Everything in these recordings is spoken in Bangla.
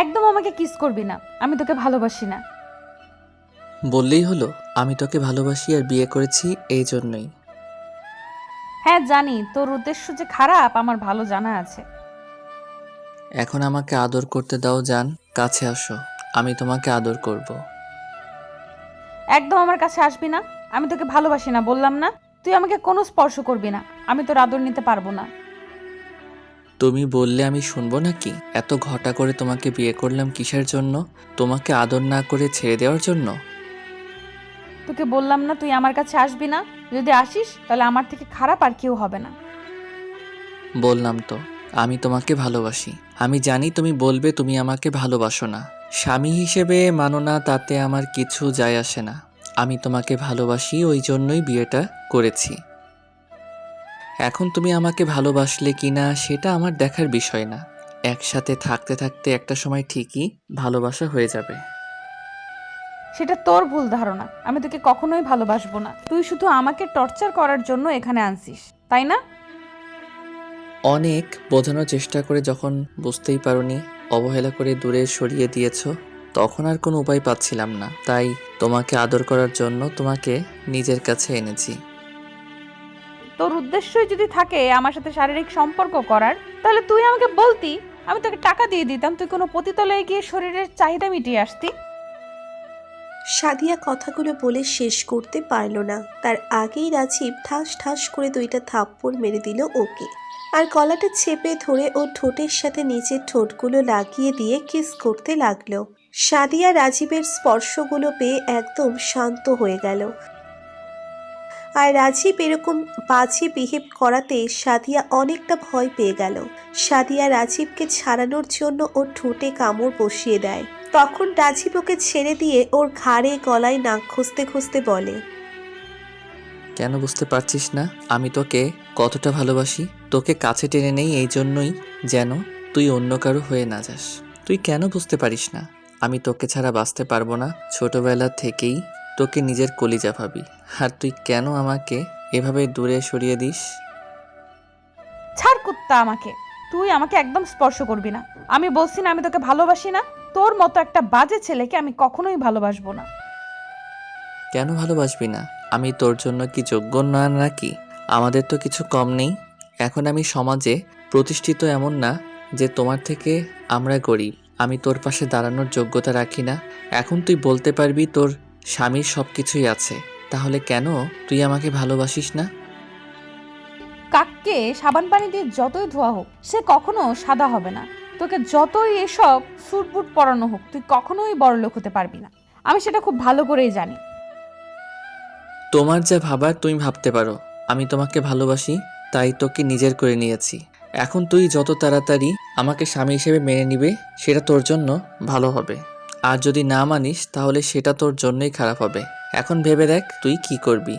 একদম আমাকে কিস করবি না, আমি তোকে ভালোবাসি না। বললেই হলো আমি তোকে ভালোবাসি আর বিয়ে করেছি এই জন্যই। হ্যাঁ জানি, তোর উদ্দেশ্য যে খারাপ আমার ভালো জানা আছে। এখন আমাকে আদর করতে দাও জান, কাছে আসো, আমি তোমাকে আদর করব। একদম আমার কাছে আসবি না, আমি তোকে ভালোবাসি না বললাম না। তুই আমাকে কোনো স্পর্শ করবি না, আমি তোর আদর নিতে পারবো না। তুমি বললে আমি শুনবো নাকি? এত ঘটা করে তোমাকে বিয়ে করলাম কিসের জন্য? তোমাকে আদর না করে ছেড়ে দেওয়ার জন্য? তোকে বললাম না তুই আমার কাছে আসবি না, যদি আসিস তাহলে আমার থেকে খারাপ আর কেউ হবে না। বললাম তো আমি তোমাকে ভালোবাসি। আমি জানি তুমি বলবে তুমি আমাকে ভালোবাসো না, স্বামী হিসেবে মানো না, তাতে আমার কিছু যায় আসে না। আমি তোমাকে ভালোবাসি, ওই জন্যই বিয়েটা করেছি। এখন তুমি আমাকে ভালোবাসলে কি না সেটা আমার দেখার বিষয় না। একসাথে থাকতে থাকতে একটা সময় ঠিকই ভালোবাসা হয়ে যাবে। সেটা তোর ভুল ধারণা, আমি তোকে কখনোই ভালোবাসবো না। তুই শুধু আমাকে টর্চার করার জন্য এখানে আনছিস, তাই না? অনেক বোঝানোর চেষ্টা করে যখন বুঝতেই পারোনি, অবহেলা করে দূরে সরিয়ে দিয়েছো, তখন আর কোনো উপায় পাচ্ছিলাম না, তাই তোমাকে আদর করার জন্য তোমাকে নিজের কাছে এনেছি। তোর উদ্দেশ্যই যদি থাকে আমার সাথে শারীরিক সম্পর্ক করার, তাহলে তুই আমাকে বলতি, আমি তোকে টাকা দিয়ে দিতাম, তুই কোনো পতিতালয়ে গিয়ে শরীরের চাহিদা মিটিয়ে আসতি। সাদিয়া কথাগুলো বলে শেষ করতে পারল না, তার আগেই রাজীব ঠাস ঠাস করে দুইটা থাপ্পড় মেরে দিল ওকে। আর গলাটা চেপে ধরে ও ঠোঁটের সাথে নিচের ঠোঁটগুলো লাগিয়ে দিয়ে কিস করতে লাগলো। সাদিয়া রাজীবের স্পর্শগুলো পেয়ে একদম শান্ত হয়ে গেল। আর রাজীব এরকম বাজে বিহেভ করাতে সাদিয়া অনেকটা ভয় পেয়ে গেল। সাদিয়া রাজীবকে ছাড়ানোর জন্য ওর ঠোঁটে কামড় বসিয়ে দেয়। তখন রাজীব ওকে ছেড়ে দিয়ে ওর ঘাড়ে গলায় নাক খুঁজতে খুঁজতে বলে, কেন বুঝতে পারছিস না আমি তোকে কতটা ভালোবাসি? তোকে কাছে টেনে নেই এই জন্যই, যেন তুই অন্য কারো হয়ে না যাস। তুই কেন বুঝতে পারিস না আমি তোকে ছাড়া বাঁচতে পারবো না? ছোটবেলা থেকেই তোকে নিজের কলিজা ভাবি, আর তুই কেন আমাকে এভাবে দূরে সরিয়ে দিস? ছাড় কুত্তা আমাকে, তুই আমাকে একদম স্পর্শ করবি না। আমি বলছি না আমি তোকে ভালোবাসি না। তোর মতো একটা বাজে ছেলেকে আমি কখনোই ভালোবাসবো না। কেন ভালোবাসবি না? আমি তোর জন্য কি যোগ্য না নাকি? আমাদের তো কিছু কম নেই। এখন আমি সমাজে প্রতিষ্ঠিত এমন না যে তোমার থেকে আমরা গরিব। আমি তোর পাশে দাঁড়ানোর যোগ্যতা রাখি না। এখন তুই বলতে পারবি তোর স্বামীর সব কিছুই আছে, তাহলে কেন তুই আমাকে ভালোবাসিস না? কাককে সাবান পানি দিয়ে যতই ধোয়া হোক সে কখনো সাদা হবে না। তোকে যতই এসব সুটবুট পরানো হোক তুই কখনোই বড়লোক হতে পারবি না। আমি সেটা খুব ভালো করেই জানি। তোমার যা ভাবার তুমি ভাবতে পারো। আমি তোমাকে ভালোবাসি, তাই তোকে নিজের করে নিয়েছি। এখন তুই যত তাড়াতাড়ি আমাকে স্বামী হিসেবে মেনে নিবে সেটা তোর জন্য ভালো হবে। আর যদি না মানিস তাহলে সেটা তোর জন্যই খারাপ হবে। এখন ভেবে দেখ তুই কি করবি।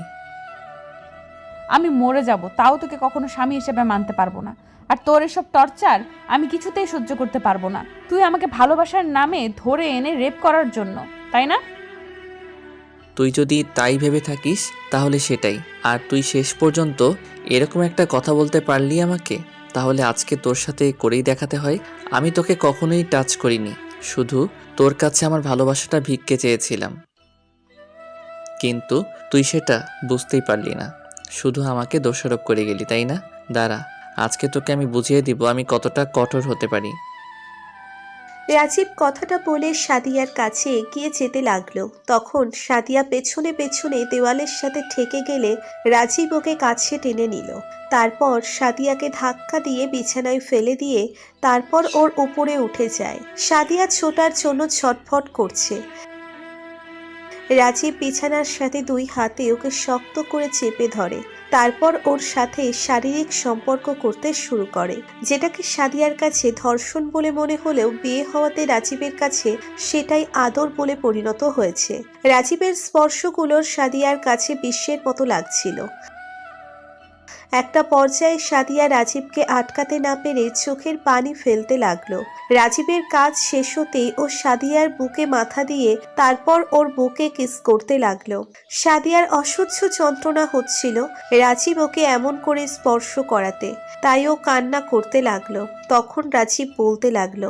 আমি মরে যাব তাও তোকে কখনো স্বামী হিসেবে মানতে পারবো না। আর তোর এসব টর্চার আমি কিছুতেই সহ্য করতে পারবো না। তুই আমাকে ভালোবাসার নামে ধরে এনে রেপ করার জন্য, তাই না? তুই যদি তাই ভেবে থাকিস তাহলে সেটাই। আর তুই শেষ পর্যন্ত এরকম একটা কথা বলতে পারলি আমাকে, তাহলে আজকে তোর সাথে করেই দেখাতে হয়। আমি তোকে কখনোই টাচ করিনি, শুধু তোর কাছে আমার ভালোবাসাটা ভিক্ষে চেয়েছিলাম। কিন্তু তুই সেটা বুঝতেই পারলি না, শুধু আমাকে দোষারোপ করে গেলি, তাই না? দাঁড়া, আজকে তোকে আমি বুঝিয়ে দিব আমি কতটা কঠোর হতে পারি। রাজীব কথাটা বলে সাদিয়ার কাছে এগিয়ে যেতে লাগলো। তখন সাদিয়া পেছনে পেছনে দেওয়ালের সাথে ঠেকে গেলে রাজীব ওকে কাছে টেনে নিল। তারপর সাদিয়াকে ধাক্কা দিয়ে বিছানায় ফেলে দিয়ে তারপর ওর উপরে উঠে যায়। সাদিয়া ছোটার জন্য ছটফট করছে। রাজীব বিছানার সাথে দুই হাতে ওকে শক্ত করে চেপে ধরে। তারপর ওর সাথে শারীরিক সম্পর্ক করতে শুরু করে, যেটাকে সাদিয়ার কাছে ধর্ষণ বলে মনে হলেও বিয়ে হওয়াতে রাজীবের কাছে সেটাই আদর বলে পরিণত হয়েছে। রাজীবের স্পর্শগুলোর সাদিয়ার কাছে বিশ্বের মতো লাগছিল। একটা পর্যায়ে সাদিয়া রাজীবকে আটকাতে না পেরে চোখের পানি ফেলতে লাগলো। রাজীবের কাজ শেষ হতেই ও সাদিয়ার বুকে মাথা দিয়ে তারপর ওর বুকে কিস করতে লাগলো। সাদিয়ার অসহ্য যন্ত্রণা হচ্ছিল রাজীব ওকে এমন করে স্পর্শ করাতে, তাই ও কান্না করতে লাগলো। তখন রাজীব বলতে লাগলো,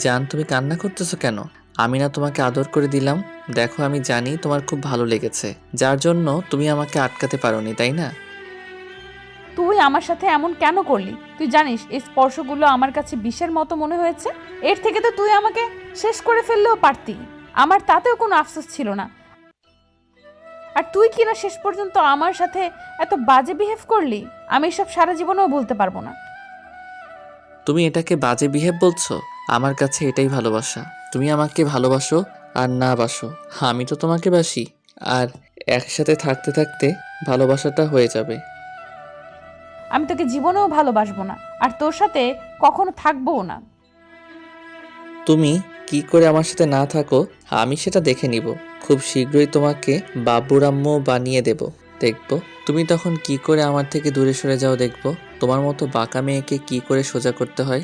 জান, তুমি কান্না করতেছো কেন? আমি না তোমাকে আদর করে দিলাম? দেখো, আমি জানি তোমার খুব ভালো লেগেছে, যার জন্য তুমি আমাকে আটকাতে পারোনি, তাই না? তুই আমার সাথে এমন কেন করলি? তুই জানিস এই স্পর্শগুলো আমার কাছে বিষের মতো মনে হয়েছে। এর থেকে তো তুই আমাকে শেষ করে ফেললেও পারতি, আমার তাতেও কোনো আফসোস ছিল না। আর তুই কি না শেষ পর্যন্ত আমার সাথে এত বাজে বিহেভ করলি, আমি এসব সারা জীবনেও ভুলতে পারবো না। তুমি এটাকে বাজে বিহেভ বলছো? আমার কাছে এটাই ভালোবাসা। তুমি আমাকে ভালোবাসো আর না বাসো, আমি তো তোমাকে বাসি। আর একসাথে থাকতে থাকতে ভালোবাসাটা হয়ে যাবে। আমি তোকে জীবনেও ভালোবাসবো না, আর তোর সাথে কখনো থাকবোও না। তুমি কি করে আমার সাথে না থাকো আমি সেটা দেখে নিব। খুব শীঘ্রই তোমাকে বাবুর আম্মু বানিয়ে দেব, দেখবো তুমি তখন কি করে আমার থেকে দূরে সরে যাও। দেখবো তোমার মতো বাঁকা মেয়েকে কি করে সোজা করতে হয়।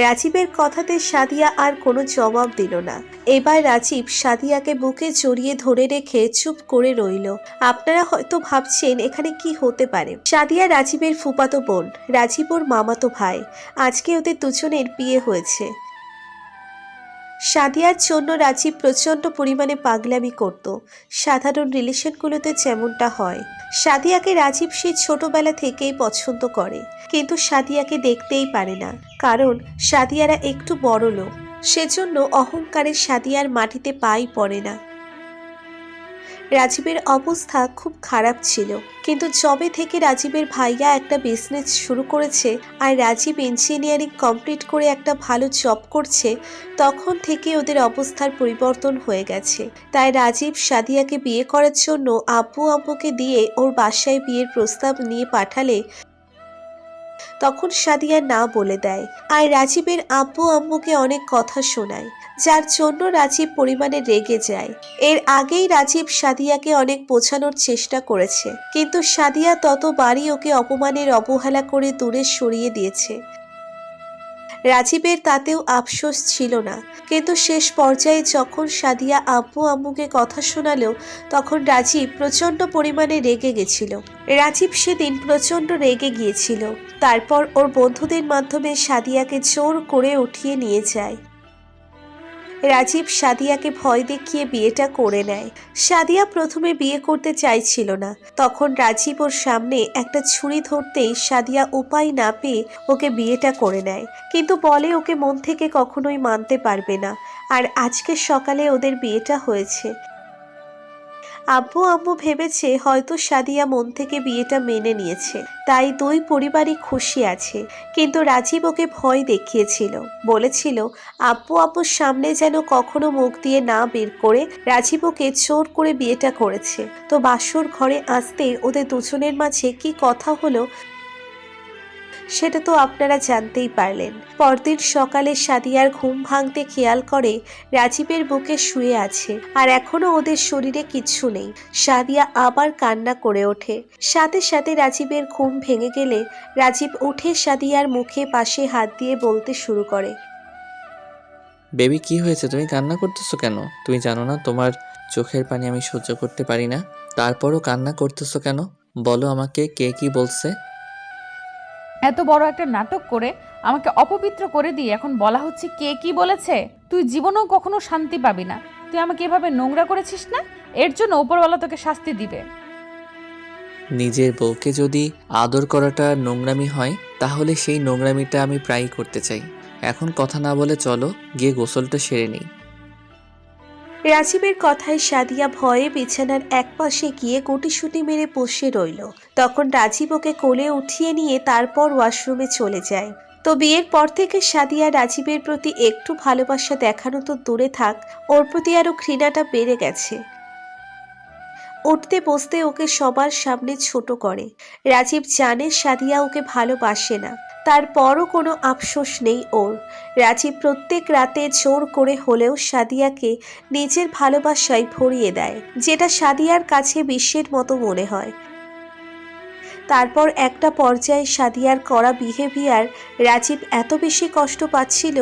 রাজীবের কথাতে সাদিয়া আর কোনো জবাব দিল না। এবার রাজীব সাদিয়াকে বুকে জড়িয়ে ধরে রেখে চুপ করে রইল। আপনারা হয়তো ভাবছেন এখানে কি হতে পারে। সাদিয়া রাজীবের ফুফাতো বোন, রাজীব ওর মামাতো ভাই। আজকে ওদের দুজনের বিয়ে হয়েছে। সাদিয়ার জন্য রাজীব প্রচণ্ড পরিমাণে পাগলামি করত, সাধারণ রিলেশনগুলোতে যেমনটা হয়। সাদিয়াকে রাজীব সেই ছোটবেলা থেকেই পছন্দ করে, কিন্তু সাদিয়াকে দেখতেই পারে না, কারণ সাদিয়ারা একটু বড় লোক। সেজন্য অহংকারে সাদিয়ার মাটিতে পাই পড়ে না। রাজীবের অবস্থা খুব খারাপ ছিল, কিন্তু যবে থেকে রাজীবের ভাইয়া একটা বিজনেস শুরু করেছে আর রাজীব ইঞ্জিনিয়ারিং কমপ্লিট করে একটা ভালো জব করছে, তখন থেকে ওদের অবস্থার পরিবর্তন হয়ে গেছে। তাই রাজীব সাদিয়াকে বিয়ে করার জন্য আব্বু আম্মুকে দিয়ে ওর বাসায় বিয়ের প্রস্তাব নিয়ে পাঠালে তখন সাদিয়া না বলে দেয়, আর রাজীবের আব্বু আম্মুকে অনেক কথা শোনায়, যার জন্য রাজীব পরিমাণে রেগে যায়। এর আগেই রাজীব সাদিয়াকে অনেক বোঝানোর চেষ্টা করেছে, কিন্তু সাদিয়া ততবারই ওকে অপমানের অবহেলা করে দূরে সরিয়ে দিয়েছে। রাজীবের তাতেও আফসোস ছিল না, কিন্তু শেষ পর্যায়ে যখন সাদিয়া আব্বু আম্মুকে কথা শোনালো তখন রাজীব প্রচণ্ড পরিমাণে রেগে গেছিল। রাজীব সেদিন প্রচণ্ড রেগে গিয়েছিল। তারপর ওর বন্ধুদের মাধ্যমে সাদিয়াকে জোর করে উঠিয়ে নিয়ে যায়। রাজীব সাদিয়াকে ভয় দেখিয়ে বিয়েটা করে নেয়। সাদিয়া প্রথমে বিয়ে করতে চাইছিল না, তখন রাজীব ওর সামনে একটা ছুরি ধরতেই সাদিয়া উপায় না পেয়ে ওকে বিয়েটা করে নেয়, কিন্তু বলে ওকে মন থেকে কখনোই মানতে পারবে না। আর আজকে সকালে ওদের বিয়েটা হয়েছে। আব্বু আম্মু ভেবেছে হয়তো সাদিয়া মন থেকে বিয়েটা মেনে নিয়েছে, তাই দুই পরিবারই খুশি আছে। কিন্তু রাজীব ওকে ভয় দেখিয়েছিল, বলেছিল আব্বু আব্বুর সামনে যেন কখনো মুখ দিয়ে না বের করে রাজীব ওকে জোর করে বিয়েটা করেছে। তো বাসর ঘরে আসতে ওদের দুজনের মাঝে কি কথা হলো সেটা তো আপনারা জানতেই পারলেন। পরদিন সকালে সাদিয়ার ঘুম ভাঙতে খেয়াল করে রাজীবের বুকে শুয়ে আছে, আর এখনো ওদের শরীরে কিচ্ছু নেই। সাদিয়া আবার কান্না করে ওঠে। সাথে সাথে রাজীবের ঘুম ভেঙে গেলে রাজীব উঠে সাদিয়ার মুখে পাশে হাত দিয়ে বলতে শুরু করে, বেবি, কি হয়েছে? তুমি কান্না করতেছো কেন? তুমি জানো না তোমার চোখের পানি আমি সহ্য করতে পারি না? তারপরও কান্না করতেছো কেন? বলো আমাকে, কে কি বলছে? এত বড় একটা নাটক করে আমাকে অপবিত্র করে দিয়ে এখন বলা হচ্ছে কে কি বলেছে? তুই জীবনেও কখনো শান্তি পাবি না। তুই আমাকে এভাবে নোংরা করেছিস না, এর জন্য উপরওয়ালা তোকে শাস্তি দিবে। নিজের বউকে যদি আদর করাটা নোংরামি হয়, তাহলে সেই নোংরামিটা আমি প্রায়ই করতে চাই। এখন কথা না বলে চলো গিয়ে গোসলটা সেরে নিই। রাজীবের কথায় সাদিয়া ভয়ে বিছানার একপাশে গিয়ে গুটিসুটি মেরে বসে রইল। তখন রাজীব ওকে কোলে উঠিয়ে নিয়ে তারপর ওয়াশরুমে চলে যায়। তো বিয়ের পর থেকে সাদিয়া রাজীবের প্রতি একটু ভালোবাসা দেখানো তো দূরে থাক, ওর প্রতি আরো ঘৃণাটা বেড়ে গেছে। উঠতে বসতে ওকে সবার সামনে ছোট করে। রাজীব জানে সাদিয়া ওকে ভালোবাসে না, তারপরও কোনো আফসোস নেই ওর। রাজীব প্রত্যেক রাতে জোর করে হলেও সাদিয়াকে নিজের ভালোবাসায় ভরিয়ে দেয়, যেটা সাদিয়ার কাছে বিশ্বের মতো মনে হয়। তারপর একটা পর্যায়ে সাদিয়ার করা বিহেভিয়ার রাজীব এত বেশি কষ্ট পাচ্ছিল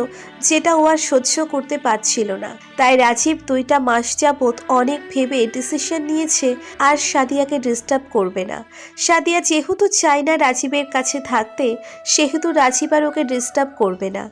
যেটা ও আর সহ্য করতে পারছিল না। তাই রাজীব 2টা মাস যাবৎ অনেক ভেবে ডিসিশন নিয়েছে আর সাদিয়াকে ডিস্টার্ব করবে না। সাদিয়া যেহেতু চায় না রাজীবের কাছে থাকতে, সেহেতু রাজীব আর ওকে ডিস্টার্ব করবে না।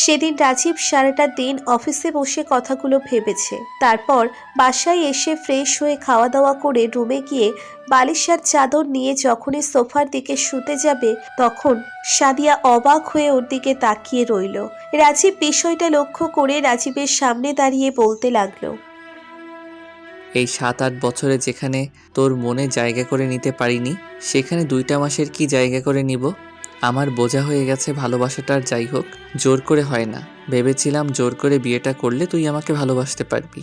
সেদিন রাজীব সারাটা দিন অফিসে বসে কথাগুলো ভেবেছে। তারপর বাসায় এসে ফ্রেশ হয়ে খাওয়া দাওয়া করে রুমে গিয়ে বালিশ আর চাদর নিয়ে যখনই সোফার দিকে শুতে যাবে তখন সাদিয়া অবাক হয়ে ওর দিকে তাকিয়ে রইল। রাজীব বিষয়টা লক্ষ্য করে রাজীবের সামনে দাঁড়িয়ে বলতে লাগলো, এই 7-8 বছরে যেখানে তোর মনে জায়গা করে নিতে পারিনি, সেখানে 2টা মাসের কি জায়গা করে নিব? আমার বোঝা হয়ে গেছে ভালোবাসাটার, যাই হোক জোর করে হয় না। ভেবেছিলাম জোর করে বিয়েটা করলে তুই আমাকে ভালোবাসতে পারবি।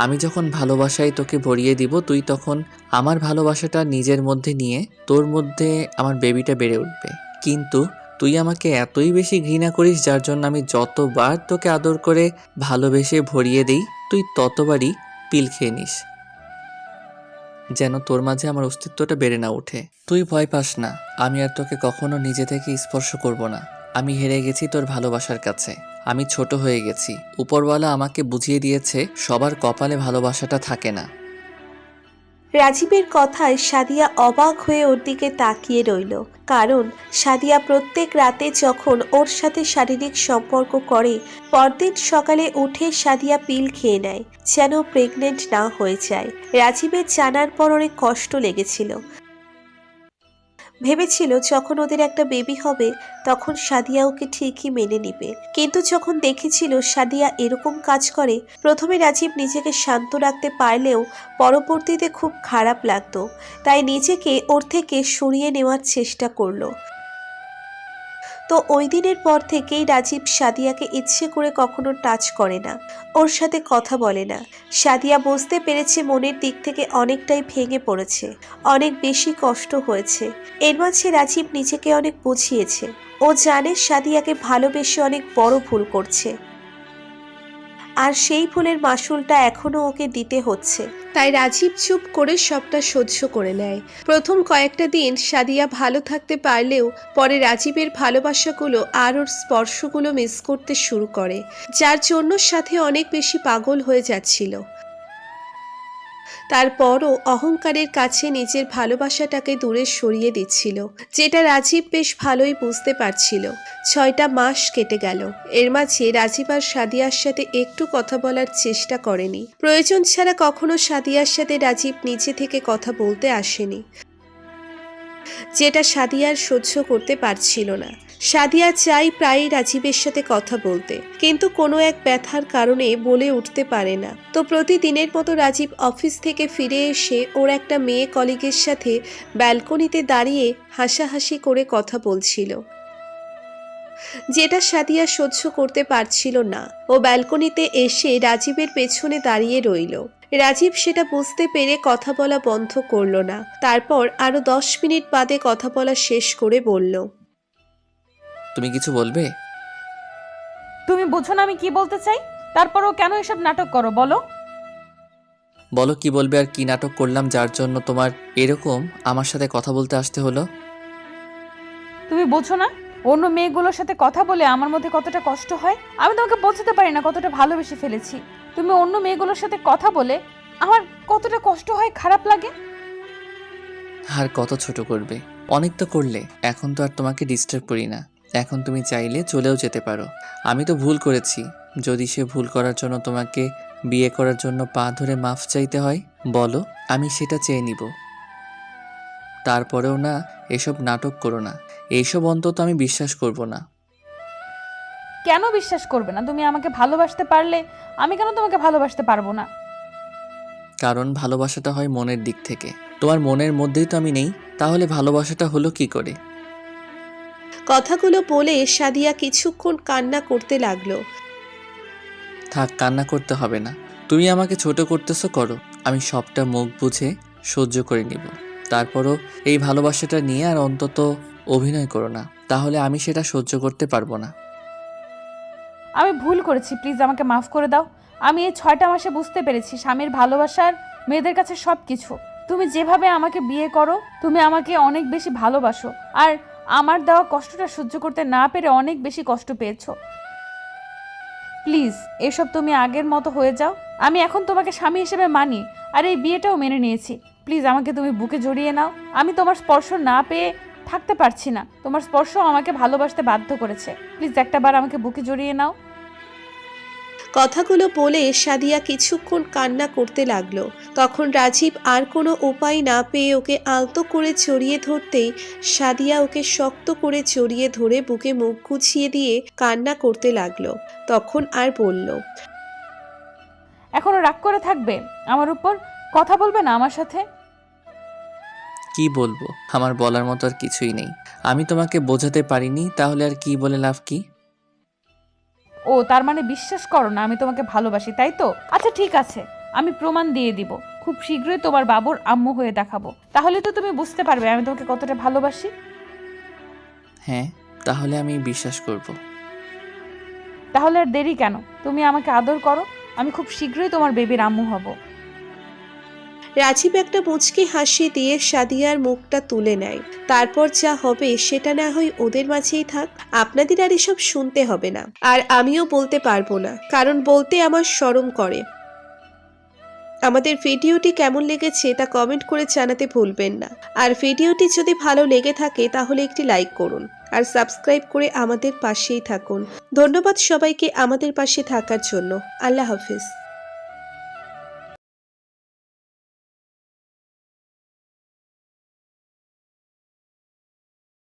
আমি যখন ভালোবাসায় তোকে ভরিয়ে দিব, তুই তখন আমার ভালোবাসাটা নিজের মধ্যে নিয়ে তোর মধ্যে আমার বেবিটা বেড়ে উঠবে। কিন্তু তুই আমাকে এতই বেশি ঘৃণা করিস, যার জন্য আমি যতবার তোকে আদর করে ভালোবেসে ভরিয়ে দিই, তুই ততবারই পিল খেয়ে নিস, যেন তোর মাঝে আমার অস্তিত্বটা বেড়ে না ওঠে। তুই ভয় পাস না, আমি আর তোকে কখনো নিজে থেকে স্পর্শ করব না। আমি হেরে গেছি তোর ভালোবাসার কাছে, আমি ছোট হয়ে গেছি। উপরওয়ালা আমাকে বুঝিয়ে দিয়েছে সবার কপালে ভালোবাসাটা থাকে না। রাজীবের কথায় সাদিয়া অবাক হয়ে ওর দিকে তাকিয়ে রইল। কারণ সাদিয়া প্রত্যেক রাতে যখন ওর সাথে শারীরিক সম্পর্ক করে, পরদিন সকালে উঠে সাদিয়া পিল খেয়ে নেয় যেন প্রেগনেন্ট না হয়ে যায়। রাজীবের জানার পর অনেক কষ্ট লেগেছিল। ভেবেছিল যখন ওদের একটা বেবি হবে তখন সাদিয়া ওকে ঠিকই মেনে নিবে, কিন্তু যখন দেখেছিল সাদিয়া এরকম কাজ করে, প্রথমে রাজীব নিজেকে শান্ত রাখতে পারলেও পরবর্তীতে খুব খারাপ লাগতো। তাই নিজেকে ওর থেকে সরিয়ে নেওয়ার চেষ্টা করলো। তো ওই দিনের পর থেকেই রাজীব সাদিয়াকে ইচ্ছে করে কখনো টাচ করে না, ওর সাথে কথা বলে না। সাদিয়া বুঝতে পেরেছে মনের দিক থেকে অনেকটাই ভেঙে পড়েছে, অনেক বেশি কষ্ট হয়েছে। এর মাঝে রাজীব নিজেকে অনেক বুঝিয়েছে। ও জানে সাদিয়াকে ভালোবেসে অনেক বড় ভুল করছে, আর সেই ভুলের মাসুলটা এখনো ওকে দিতে হচ্ছে। তাই রাজীব চুপ করে সবটা সহ্য করে নেয়। প্রথম কয়েকটা দিন সাদিয়া ভালো থাকতে পারলেও পরে রাজীবের ভালোবাসাগুলো আর ওর স্পর্শগুলো মিস করতে শুরু করে, যার জন্য সাথে অনেক বেশি পাগল হয়ে যাচ্ছিল। তারপরও অহংকারের কাছে নিজের ভালোবাসাটাকে দূরে সরিয়ে দিচ্ছিল, যেটা রাজীব বেশ ভালোই বুঝতে পারছিল। 6টা মাস কেটে গেল। এর মাঝে রাজীব আর সাদিয়ার সাথে একটু কথা বলার চেষ্টা করেনি। প্রয়োজন ছাড়া কখনো সাদিয়ার সাথে রাজীব নিজে থেকে কথা বলতে আসেনি, যেটা সাদিয়ার সহ্য করতে পারছিল না। সাদিয়া চাই প্রায়ই রাজীবের সাথে কথা বলতে, কিন্তু কোনো এক ব্যথার কারণে বলে উঠতে পারে না। তো প্রতিদিনের মতো রাজীব অফিস থেকে ফিরে এসে ওর একটা মেয়ে কলিগের সাথে ব্যালকনিতে দাঁড়িয়ে হাসাহাসি করে কথা বলছিল, যেটা সাদিয়া সহ্য করতে পারছিল না। ও ব্যালকনিতে এসে রাজীবের পেছনে দাঁড়িয়ে রইল। রাজীব সেটা বুঝতে পেরে কথা বলা বন্ধ করলো না। তারপর আরো 10 মিনিট বাদে কথা বলা শেষ করে বলল, তুমি কিছু বলবে? তুমি বোঝো না আমি কি বলতে চাই? তারপরও কেন এসব নাটক করো বলো? বলো কি বলবে, আর কি নাটক করলাম যার জন্য তোমার এরকম আমার সাথে কথা বলতে আসতে হলো? তুমি বোঝো না অন্য মেয়েগুলোর সাথে কথা বলে আমার মধ্যে কতটা কষ্ট হয়? আমি তোমাকে বোঝাতে পারি না কতটা ভালোবেসে ফেলেছি। তুমি অন্য মেয়েগুলোর সাথে কথা বলে আমার কতটা কষ্ট হয়, খারাপ লাগে। আর কত ছোট করবে? অনেক তো করলে, এখন তো আর তোমাকে ডিস্টার্ব করি না। এখন তুমি চাইলে চলেও যেতে পারো। আমি তো ভুল করেছি, যদি সে ভুল করার জন্য তোমাকে বিয়ে করার জন্য পা ধরে মাফ চাইতে হয়, বলো, আমি সেটা চেয়ে নিব। তারপরেও না, এসব নাটক করো না। এইসব অন্তত আমি বিশ্বাস করব না। কেন বিশ্বাস করবে না? তুমি আমাকে ভালোবাসতে পারলে আমি কেন তোমাকে ভালোবাসতে পারবো না? কারণ ভালোবাসাটা হয় মনের দিক থেকে। তোমার মনের মধ্যেই তো আমি নেই, তাহলে ভালোবাসাটা হলো কি করে? কথাগুলো বলে সাদিয়া কিছুক্ষণ কান্না করতে লাগলো। থাক, কান্না করতে হবে না। তুমি আমাকে ছোট করতেছো, করো, আমি সবটা মুখ বুঝে সহ্য করে নিব। তারপরও এই ভালোবাসাটা নিয়ে আর অন্তত অভিনয় করো না, তাহলে আমি সেটা সহ্য করতে পারবো না। আমি ভুল করেছি, প্লিজ আমাকে মাফ করে দাও। আমি এই 6টা মাসে বুঝতে পেরেছি স্বামীর ভালোবাসার মেয়েদের কাছে সব কিছু। তুমি যেভাবে আমাকে বিয়ে করো, তুমি আমাকে অনেক বেশি ভালোবাসো, আর আমার দেওয়া কষ্টটা সহ্য করতে না পেরে অনেক বেশি কষ্ট পেয়েছো। প্লিজ এসব তুমি আগের মতো হয়ে যাও। আমি এখন তোমাকে স্বামী হিসেবে মানি, আর এই বিয়েটাও মেনে নিয়েছি। প্লিজ আমাকে তুমি বুকে জড়িয়ে নাও। আমি তোমার স্পর্শ না পেয়ে থাকতে পারছি না, তোমার স্পর্শ আমাকে ভালোবাসতে বাধ্য করেছে। প্লিজ একটাবার আমাকে বুকে জড়িয়ে নাও। কথাগুলো বলে সাদিয়া কিছুক্ষণ কান্না করতে লাগলো। তখন রাজীব আর কোনো উপায় না পেয়ে ওকে আলতো করে জড়িয়ে ধরতেই সাদিয়া ওকে শক্ত করে জড়িয়ে ধরে বুকে মুখ গুছিয়ে দিয়ে কান্না করতে লাগলো। তখন আর বলল, এখনো রাগ করে থাকবে আমার উপর? কথা বলবে না আমার সাথে? কি বলবো? আমার বলার মতো আর কিছুই নেই। আমি তোমাকে বোঝাতে পারিনি, তাহলে আর কি বলে লাভ কি? ও তার মানে বিশ্বাস করো না আমি তোমাকে ভালোবাসি, তাই তো? আচ্ছা ঠিক আছে, আমি প্রমাণ দিয়ে দিব। খুব শীঘ্রই তোমার বাবুর আম্মু হয়ে দেখাবো, তাহলে তো তুমি বুঝতে পারবে আমি তোমাকে কতটা ভালোবাসি। হ্যাঁ, তাহলে আমি বিশ্বাস করব। তাহলে আর দেরি কেন? তুমি আমাকে আদর করো, আমি খুব শীঘ্রই তোমার বেবির আম্মু হব। রাজীব একটা মুচকি হাসি দিয়ে সাদিয়ার মুখটা তুলে নেয়। তারপর যা হবে সেটা না হয় ওদের মাঝেই থাক, আপনাদের আর এসব শুনতে হবে না। আর আমিও বলতে পারবো না, কারণ বলতে আমার শরম করে। আমাদের ভিডিওটি কেমন লেগেছে তা কমেন্ট করে জানাতে ভুলবেন না। আর ভিডিওটি যদি ভালো লেগে থাকে তাহলে একটি লাইক করুন আর সাবস্ক্রাইব করে আমাদের পাশেই থাকুন। ধন্যবাদ সবাইকে আমাদের পাশে থাকার জন্য। আল্লাহ হাফিজ।